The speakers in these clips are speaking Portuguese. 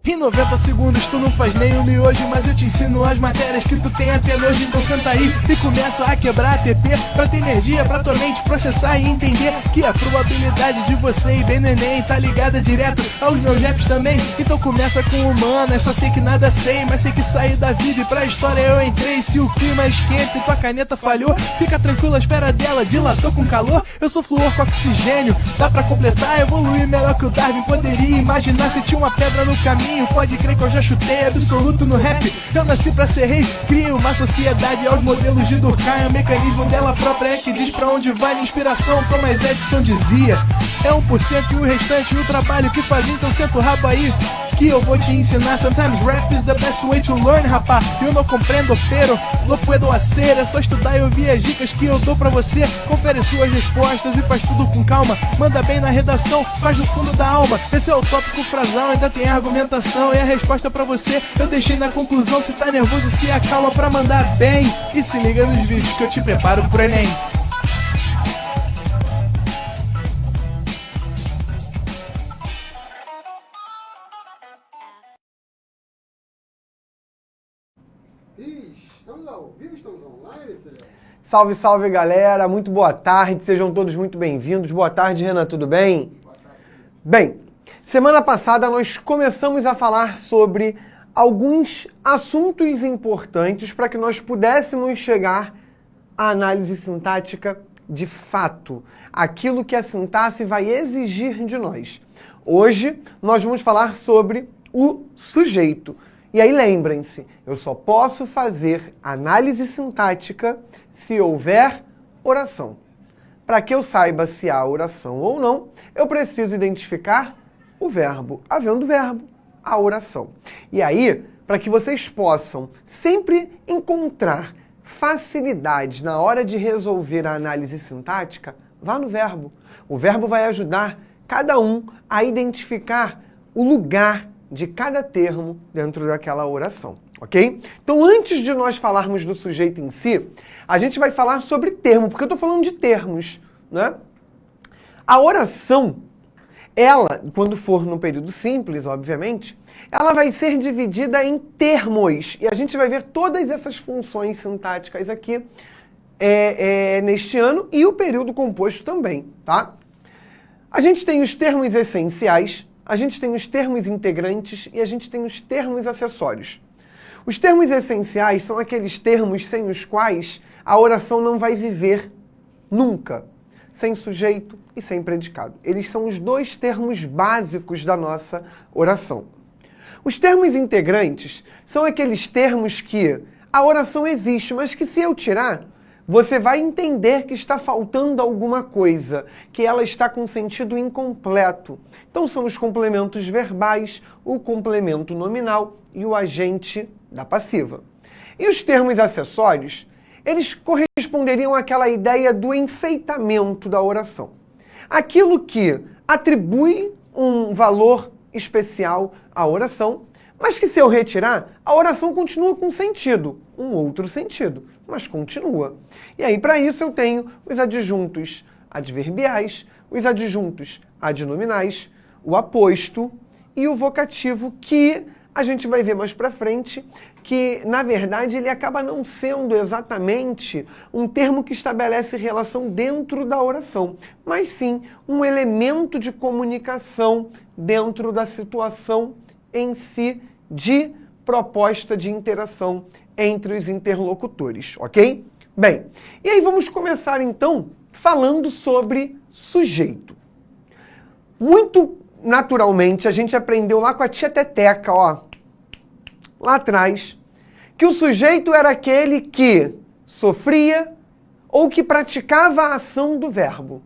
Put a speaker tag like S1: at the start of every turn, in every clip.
S1: Em 90 segundos tu não faz nem um miojo, mas eu te ensino as matérias que tu tem até hoje. Então senta aí e começa a quebrar ATP pra ter energia pra tua mente processar e entender que a probabilidade de você ir bem no Enem tá ligada direto aos meus raps também. Então começa com humano, só sei que nada sei, mas sei que saí da vida e pra história eu entrei. Se o clima esquenta e tua caneta falhou, fica tranquilo, a esfera dela dilatou com calor. Eu sou flúor com oxigênio, dá pra completar, evoluir melhor que o Darwin poderia imaginar. Se tinha uma pedra no caminho, pode crer que eu já chutei absoluto no rap. Eu nasci pra ser rei, criei uma sociedade aos modelos de Durkheim. O mecanismo dela própria é que diz pra onde vai a inspiração. Thomas Edison dizia, é 1% e o restante o trabalho que faz. Então senta o rabo aí que eu vou te ensinar. Sometimes rap is the best way to learn, rapá. Eu não compreendo, pero não puedo hacer. É só estudar e ouvir as dicas que eu dou pra você. Confere suas respostas e faz tudo com calma. Manda bem na redação, faz no fundo da alma. Esse é o tópico frasal, ainda tem argumentação. E a resposta pra você eu deixei na conclusão. Se tá nervoso, se acalma pra mandar bem. E se liga nos vídeos que eu te preparo pro Enem.
S2: Estamos ao vivo, estamos online, filho?
S3: Salve, salve, galera. Muito boa tarde. Sejam todos muito bem-vindos. Boa tarde, Renan. Tudo bem?
S2: Boa tarde.
S3: Bem, semana passada nós começamos a falar sobre alguns assuntos importantes para que nós pudéssemos chegar à análise sintática de fato. Aquilo que a sintaxe vai exigir de nós. Hoje nós vamos falar sobre o sujeito. E aí lembrem-se, eu só posso fazer análise sintática se houver oração. Para que eu saiba se há oração ou não, eu preciso identificar o verbo. Havendo verbo, a oração. E aí, para que vocês possam sempre encontrar facilidade na hora de resolver a análise sintática, vá no verbo. O verbo vai ajudar cada um a identificar o lugar de cada termo dentro daquela oração, ok? Então, antes de nós falarmos do sujeito em si, a gente vai falar sobre termo, porque eu estou falando de termos, né? A oração, ela, quando for no período simples, obviamente, ela vai ser dividida em termos, e a gente vai ver todas essas funções sintáticas aqui neste ano, e o período composto também, tá? A gente tem os termos essenciais, a gente tem os termos integrantes e a gente tem os termos acessórios. Os termos essenciais são aqueles termos sem os quais a oração não vai viver nunca, sem sujeito e sem predicado. Eles são os dois termos básicos da nossa oração. Os termos integrantes são aqueles termos que a oração existe, mas que se eu tirar, você vai entender que está faltando alguma coisa, que ela está com sentido incompleto. Então são os complementos verbais, o complemento nominal e o agente da passiva. E os termos acessórios, eles corresponderiam àquela ideia do enfeitamento da oração. Aquilo que atribui um valor especial à oração, mas que se eu retirar, a oração continua com sentido, um outro sentido, mas continua. E aí, para isso, eu tenho os adjuntos adverbiais, os adjuntos adnominais, o aposto e o vocativo, que a gente vai ver mais para frente, que, na verdade, ele acaba não sendo exatamente um termo que estabelece relação dentro da oração, mas sim um elemento de comunicação dentro da situação em si de proposta de interação entre os interlocutores, ok? Bem, e aí vamos começar então falando sobre sujeito. Muito naturalmente a gente aprendeu lá com a tia Teteca, ó, lá atrás, que o sujeito era aquele que sofria ou que praticava a ação do verbo.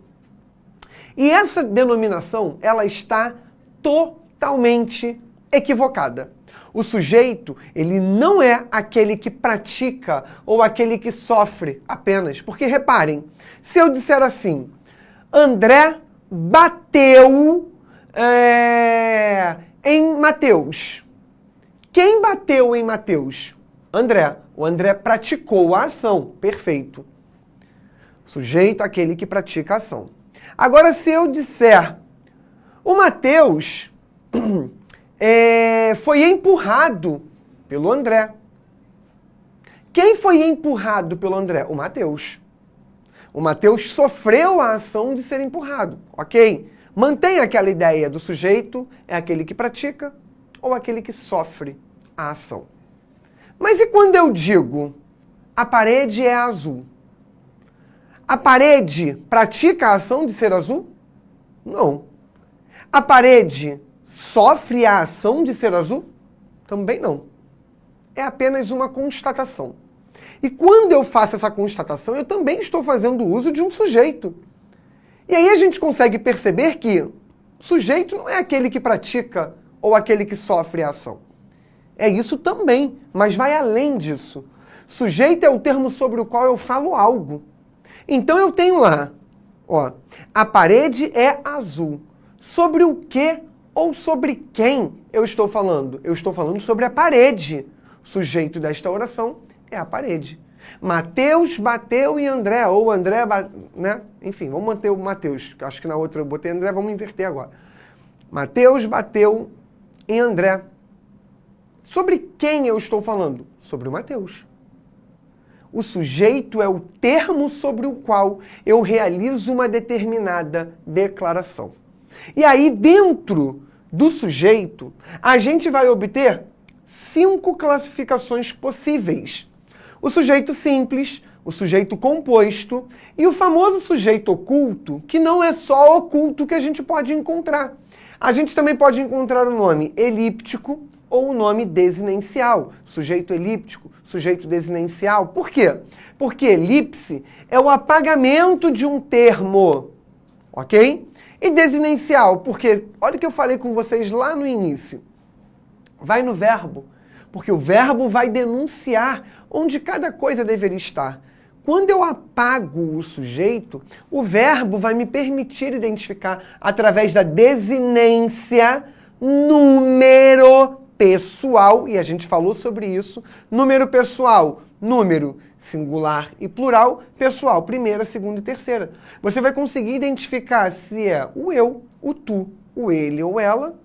S3: E essa denominação, ela está totalmente equivocada. O sujeito, ele não é aquele que pratica ou aquele que sofre apenas. Porque, reparem, se eu disser assim, André bateu em Mateus. Quem bateu em Mateus? André. O André praticou a ação. Perfeito. Sujeito, aquele que pratica a ação. Agora, se eu disser, o Mateus foi empurrado pelo André. Quem foi empurrado pelo André? O Mateus. O Mateus sofreu a ação de ser empurrado, ok? Mantém aquela ideia do sujeito, é aquele que pratica ou aquele que sofre a ação. Mas e quando eu digo, a parede é azul? A parede pratica a ação de ser azul? Não. A parede sofre a ação de ser azul? Também não. É apenas uma constatação. E quando eu faço essa constatação, eu também estou fazendo uso de um sujeito. E aí a gente consegue perceber que o sujeito não é aquele que pratica ou aquele que sofre a ação. É isso também, mas vai além disso. Sujeito é o termo sobre o qual eu falo algo. Então eu tenho lá, ó, a parede é azul. Sobre o que ou sobre quem eu estou falando? Eu estou falando sobre a parede. O sujeito desta oração é a parede. Mateus bateu em André, ou André, né? Enfim, vamos manter o Mateus, que acho que na outra eu botei André, vamos inverter agora. Mateus bateu em André. Sobre quem eu estou falando? Sobre o Mateus. O sujeito é o termo sobre o qual eu realizo uma determinada declaração. E aí, dentro do sujeito, a gente vai obter 5 classificações possíveis. O sujeito simples, o sujeito composto e o famoso sujeito oculto, que não é só oculto que a gente pode encontrar. A gente também pode encontrar o nome elíptico ou o nome desinencial. Sujeito elíptico, sujeito desinencial. Por quê? Porque elipse é o apagamento de um termo, ok? E desinencial, porque, olha o que eu falei com vocês lá no início. Vai no verbo, porque o verbo vai denunciar onde cada coisa deveria estar. Quando eu apago o sujeito, o verbo vai me permitir identificar, através da desinência, número pessoal, e a gente falou sobre isso. Número pessoal, número singular e plural, pessoal, primeira, segunda e terceira. Você vai conseguir identificar se é o eu, o tu, o ele ou ela,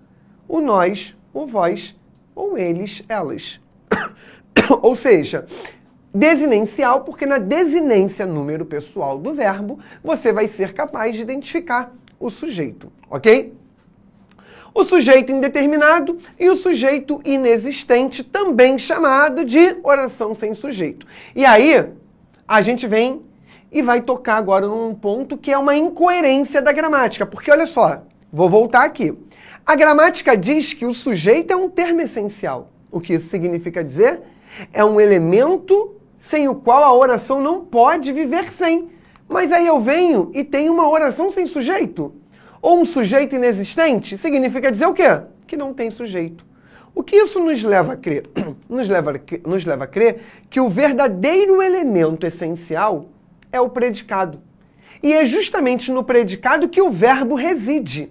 S3: o nós, o vós, ou eles, elas. Ou seja, desinencial, porque na desinência número pessoal do verbo, você vai ser capaz de identificar o sujeito, ok? O sujeito indeterminado e o sujeito inexistente, também chamado de oração sem sujeito. E aí, a gente vem e vai tocar agora num ponto que é uma incoerência da gramática. Porque, olha só, vou voltar aqui. A gramática diz que o sujeito é um termo essencial. O que isso significa dizer? É um elemento sem o qual a oração não pode viver sem. Mas aí eu venho e tenho uma oração sem sujeito. Ou um sujeito inexistente, significa dizer o quê? Que não tem sujeito. O que isso nos leva a crer? Nos leva a crer que o verdadeiro elemento essencial é o predicado. E é justamente no predicado que o verbo reside.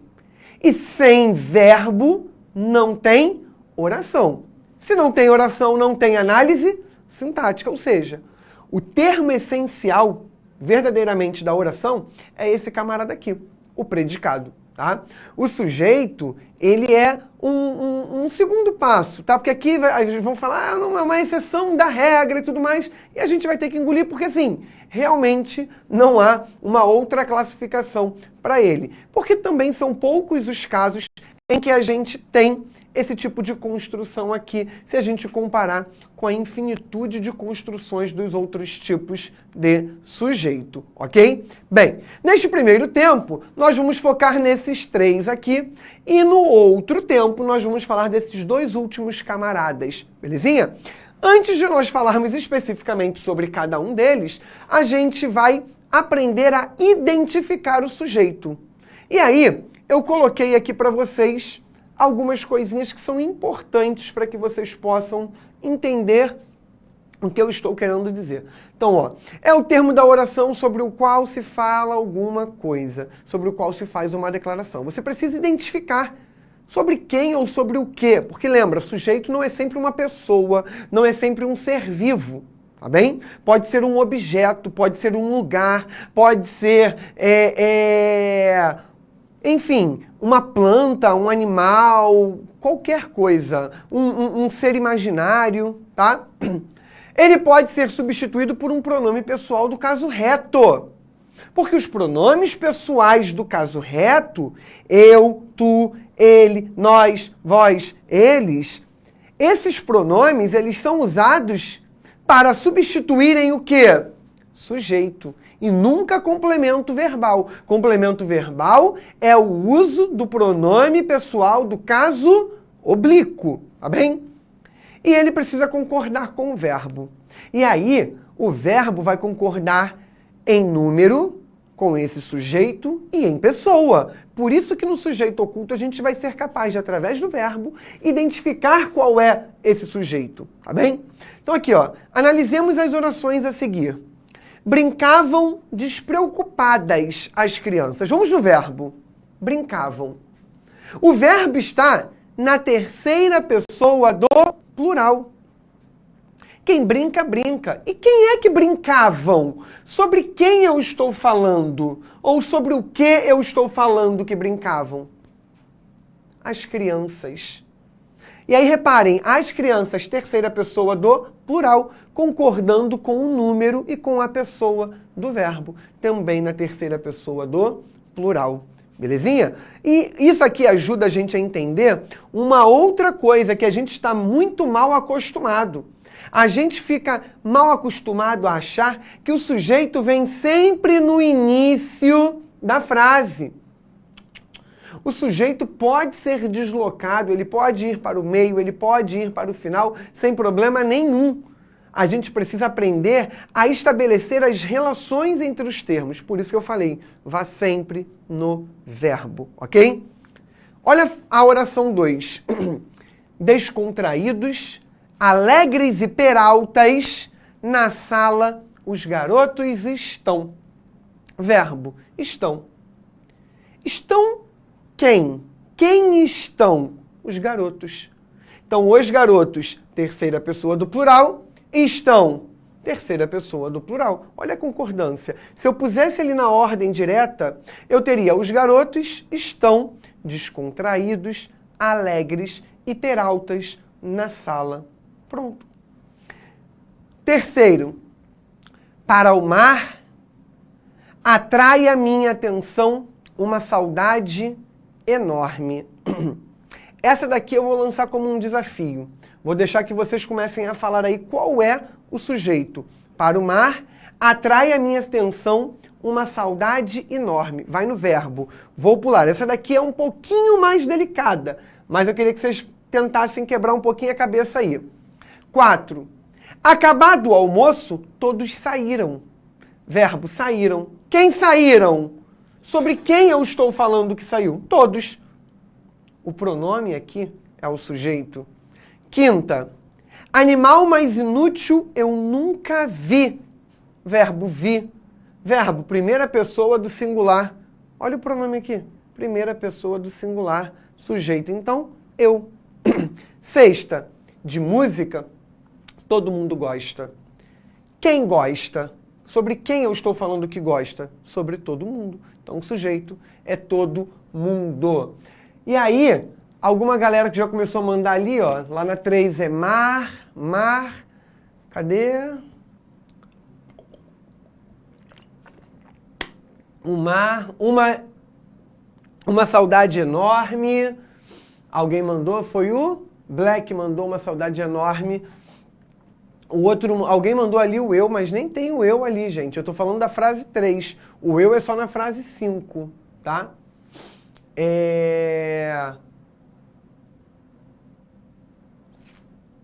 S3: E sem verbo não tem oração. Se não tem oração, não tem análise sintática. Ou seja, o termo essencial, verdadeiramente, da oração é esse camarada aqui. O predicado, tá? O sujeito, ele é um segundo passo, tá? Porque aqui vão falar, não, é uma exceção da regra e tudo mais, e a gente vai ter que engolir, porque assim, realmente não há uma outra classificação para ele. Porque também são poucos os casos em que a gente tem esse tipo de construção aqui, se a gente comparar com a infinitude de construções dos outros tipos de sujeito, ok? Bem, neste primeiro tempo, nós vamos focar nesses 3 aqui, e no outro tempo nós vamos falar desses 2 últimos camaradas, belezinha? Antes de nós falarmos especificamente sobre cada um deles, a gente vai aprender a identificar o sujeito. E aí, eu coloquei aqui para vocês algumas coisinhas que são importantes para que vocês possam entender o que eu estou querendo dizer. Então, ó, é o termo da oração sobre o qual se fala alguma coisa, sobre o qual se faz uma declaração. Você precisa identificar Sobre quem ou sobre o quê? Porque lembra, sujeito não é sempre uma pessoa, não é sempre um ser vivo, tá bem? Pode ser um objeto, pode ser um lugar, pode ser, enfim, uma planta, um animal, qualquer coisa, um ser imaginário, tá? Ele pode ser substituído por um pronome pessoal do caso reto. Porque os pronomes pessoais do caso reto, eu, tu, ele, nós, vós, eles, esses pronomes, eles são usados para substituírem o quê? Sujeito. E nunca complemento verbal. Complemento verbal é o uso do pronome pessoal do caso oblíquo, tá bem? E ele precisa concordar com o verbo. E aí, o verbo vai concordar em número, com esse sujeito, e em pessoa. Por isso que no sujeito oculto a gente vai ser capaz de, através do verbo, identificar qual é esse sujeito, tá bem? Então aqui, ó, analisemos as orações a seguir. Brincavam despreocupadas as crianças. Vamos no verbo. Brincavam. O verbo está na terceira pessoa do plural. Quem brinca, brinca. E quem é que brincavam? Sobre quem eu estou falando? Ou sobre o que eu estou falando que brincavam? As crianças. E aí reparem, as crianças, terceira pessoa do plural, concordando com o número e com a pessoa do verbo. Também na terceira pessoa do plural. Belezinha? E isso aqui ajuda a gente a entender uma outra coisa que a gente está muito mal acostumado. A gente fica mal acostumado a achar que o sujeito vem sempre no início da frase. O sujeito pode ser deslocado, ele pode ir para o meio, ele pode ir para o final, sem problema nenhum. A gente precisa aprender a estabelecer as relações entre os termos. Por isso que eu falei, vá sempre no verbo, ok? Olha a oração 2. Descontraídos, alegres e peraltas, na sala os garotos estão. Verbo, estão. Estão quem? Quem estão? Os garotos. Então, os garotos, terceira pessoa do plural, estão, terceira pessoa do plural. Olha a concordância. Se eu pusesse ali na ordem direta, eu teria os garotos estão descontraídos, alegres e peraltas na sala. Pronto. Terceiro, para o mar, atrai a minha atenção uma saudade enorme. Essa daqui eu vou lançar como um desafio. Vou deixar que vocês comecem a falar aí qual é o sujeito. Para o mar, atrai a minha atenção uma saudade enorme. Vai no verbo. Vou pular. Essa daqui é um pouquinho mais delicada, mas eu queria que vocês tentassem quebrar um pouquinho a cabeça aí. 4. Acabado o almoço, todos saíram. Verbo, saíram. Quem saíram? Sobre quem eu estou falando que saiu? Todos. O pronome aqui é o sujeito. 5. Animal mais inútil eu nunca vi. Verbo, vi. Verbo, primeira pessoa do singular. Olha o pronome aqui. Primeira pessoa do singular. Sujeito, então, eu. 6. De música, todo mundo gosta. Quem gosta? Sobre quem eu estou falando que gosta? Sobre todo mundo. Então, o sujeito é todo mundo. E aí, alguma galera que já começou a mandar ali, ó, lá na 3 é mar, mar, cadê? O mar, uma saudade enorme. Alguém mandou, foi o Black mandou uma saudade enorme. O outro, alguém mandou ali o eu, mas nem tem o eu ali, gente. Eu tô falando da frase 3. O eu é só na frase 5, tá?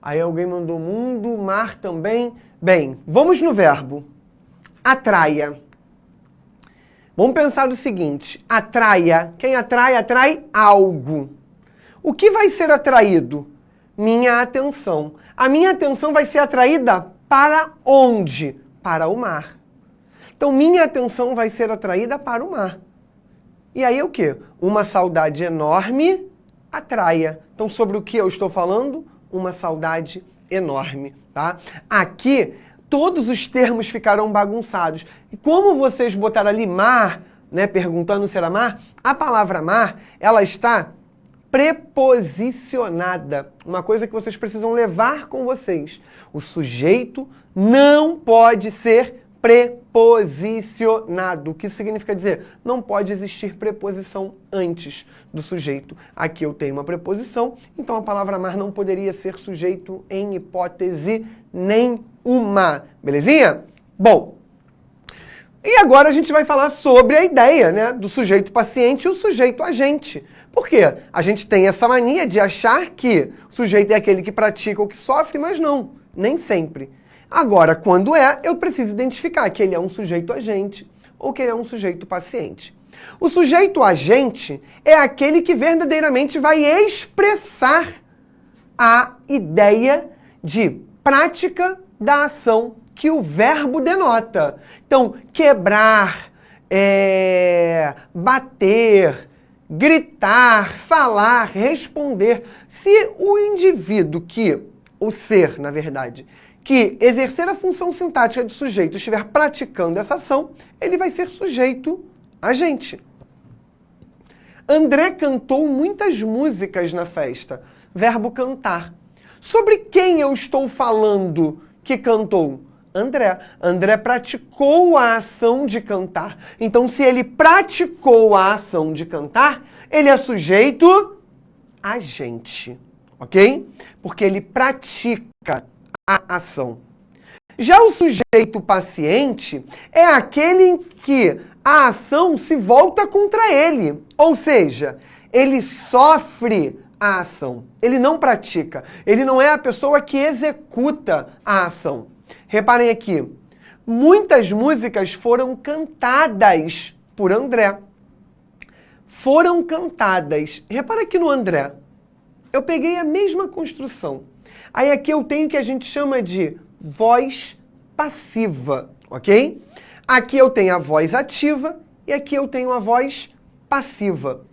S3: Aí alguém mandou mundo, mar também. Bem, vamos no verbo. Atraia. Vamos pensar o seguinte. Atraia. Quem atrai, atrai algo. O que vai ser atraído? Minha atenção. A minha atenção vai ser atraída para onde? Para o mar. Então, minha atenção vai ser atraída para o mar. E aí o quê? Uma saudade enorme atraia. Então, sobre o que eu estou falando? Uma saudade enorme, tá? Aqui, todos os termos ficarão bagunçados. E como vocês botaram ali mar, né, perguntando se era mar, a palavra mar, ela está preposicionada. Uma coisa que vocês precisam levar com vocês. O sujeito não pode ser preposicionado. O que isso significa dizer? Não pode existir preposição antes do sujeito. Aqui eu tenho uma preposição, então a palavra mar não poderia ser sujeito em hipótese nenhuma. Belezinha? Bom, e agora a gente vai falar sobre a ideia, né, do sujeito paciente e o sujeito agente. Por quê? A gente tem essa mania de achar que o sujeito é aquele que pratica ou que sofre, mas não, nem sempre. Agora, quando eu preciso identificar que ele é um sujeito agente ou que ele é um sujeito paciente. O sujeito agente é aquele que verdadeiramente vai expressar a ideia de prática da ação que o verbo denota. Então, quebrar, bater, gritar, falar, responder. Se o indivíduo o ser, na verdade, que exercer a função sintática de sujeito estiver praticando essa ação, ele vai ser sujeito agente. André cantou muitas músicas na festa. Verbo cantar. Sobre quem eu estou falando que cantou? André. André praticou a ação de cantar. Então, se ele praticou a ação de cantar, ele é sujeito agente, ok? Porque ele pratica a ação. Já o sujeito paciente é aquele em que a ação se volta contra ele. Ou seja, ele sofre a ação. Ele não pratica. Ele não é a pessoa que executa a ação. Reparem aqui, muitas músicas foram cantadas por André. Foram cantadas. Repara aqui no André. Eu peguei a mesma construção. Aí aqui eu tenho o que a gente chama de voz passiva, ok? Aqui eu tenho a voz ativa e aqui eu tenho a voz passiva.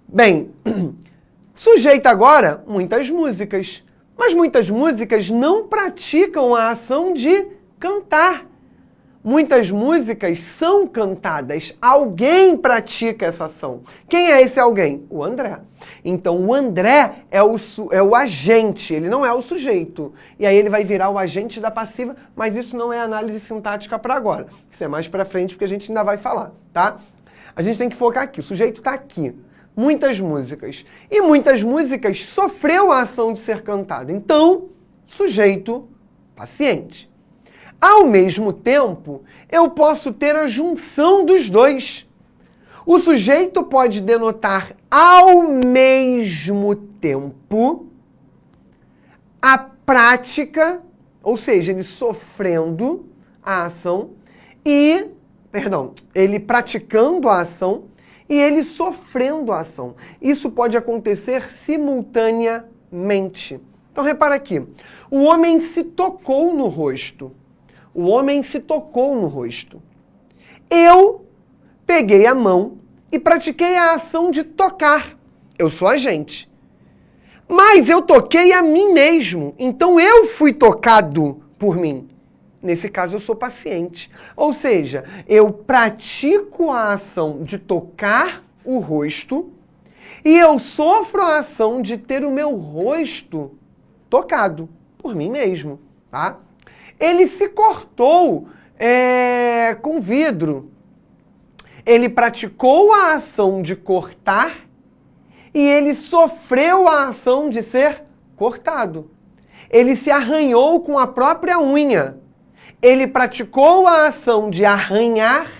S3: Bem, sujeito agora, muitas músicas. Mas muitas músicas não praticam a ação de cantar. Muitas músicas são cantadas. Alguém pratica essa ação. Quem é esse alguém? O André. Então, o André é o agente, ele não é o sujeito. E aí ele vai virar o agente da passiva, mas isso não é análise sintática para agora. Isso é mais para frente, porque a gente ainda vai falar, tá? A gente tem que focar aqui. O sujeito está aqui. Muitas músicas. E muitas músicas sofreu a ação de ser cantada. Então, sujeito paciente. Ao mesmo tempo, eu posso ter a junção dos dois. O sujeito pode denotar ao mesmo tempo a prática, ou seja, ele sofrendo a ação ele praticando a ação e ele sofrendo a ação. Isso pode acontecer simultaneamente. Então, repara aqui. O homem se tocou no rosto. O homem se tocou no rosto. Eu peguei a mão e pratiquei a ação de tocar. Eu sou agente. Mas eu toquei a mim mesmo. Então eu fui tocado por mim. Nesse caso, eu sou paciente. Ou seja, eu pratico a ação de tocar o rosto e eu sofro a ação de ter o meu rosto tocado por mim mesmo, tá? Ele se cortou com vidro. Ele praticou a ação de cortar e ele sofreu a ação de ser cortado. Ele se arranhou com a própria unha. Ele praticou a ação de arranhar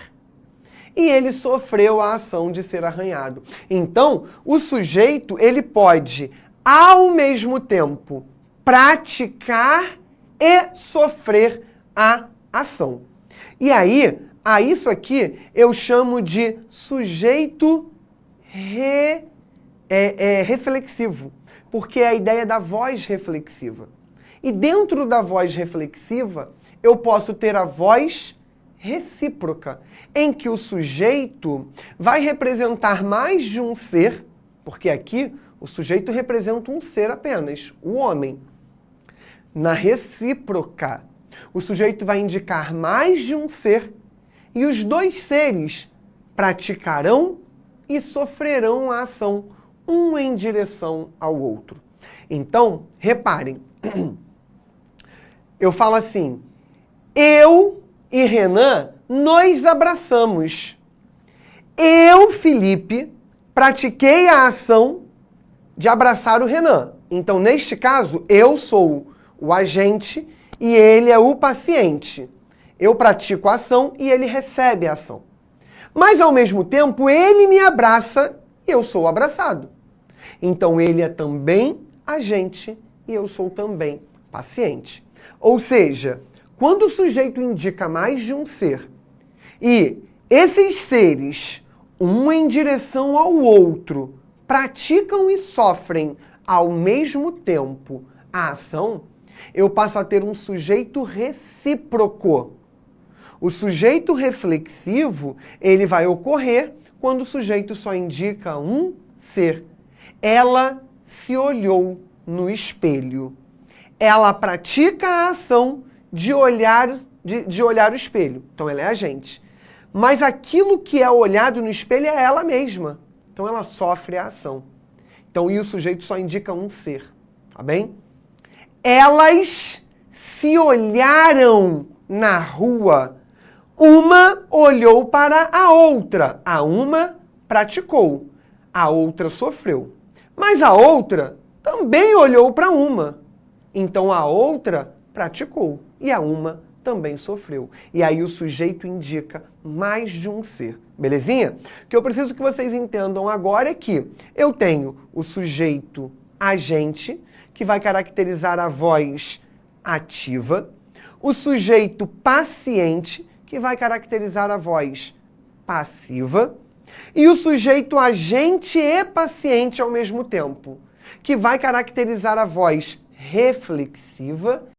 S3: e ele sofreu a ação de ser arranhado. Então, o sujeito, ele pode, ao mesmo tempo, praticar e sofrer a ação. E aí, a isso aqui eu chamo de sujeito reflexivo, porque é a ideia da voz reflexiva. E dentro da voz reflexiva, eu posso ter a voz recíproca, em que o sujeito vai representar mais de um ser, porque aqui O sujeito representa um ser apenas, o homem. Na recíproca, o sujeito vai indicar mais de um ser e os dois seres praticarão e sofrerão a ação, um em direção ao outro. Então, reparem, eu falo assim, eu e Renan nos abraçamos. Eu, Felipe, pratiquei a ação de abraçar o Renan. Então, neste caso, eu sou o agente e ele é o paciente. Eu pratico a ação e ele recebe a ação. Mas, ao mesmo tempo, ele me abraça e eu sou abraçado. Então, ele é também agente e eu sou também paciente. Ou seja, quando o sujeito indica mais de um ser e esses seres, um em direção ao outro, praticam e sofrem ao mesmo tempo a ação, eu passo a ter um sujeito recíproco. O sujeito reflexivo, ele vai ocorrer quando o sujeito só indica um ser. Ela se olhou no espelho. Ela pratica a ação de olhar o espelho. Então ela é agente. Mas aquilo que é olhado no espelho é ela mesma. Então ela sofre a ação. Então, e o sujeito só indica um ser. Tá bem? Elas se olharam na rua. Uma olhou para a outra. A uma praticou. A outra sofreu. Mas a outra também olhou para uma. Então a outra praticou. E a uma também sofreu. E aí o sujeito indica mais de um ser. Belezinha? O que eu preciso que vocês entendam agora é que eu tenho o sujeito agente, que vai caracterizar a voz ativa, o sujeito paciente, que vai caracterizar a voz passiva, e o sujeito agente e paciente ao mesmo tempo, que vai caracterizar a voz reflexiva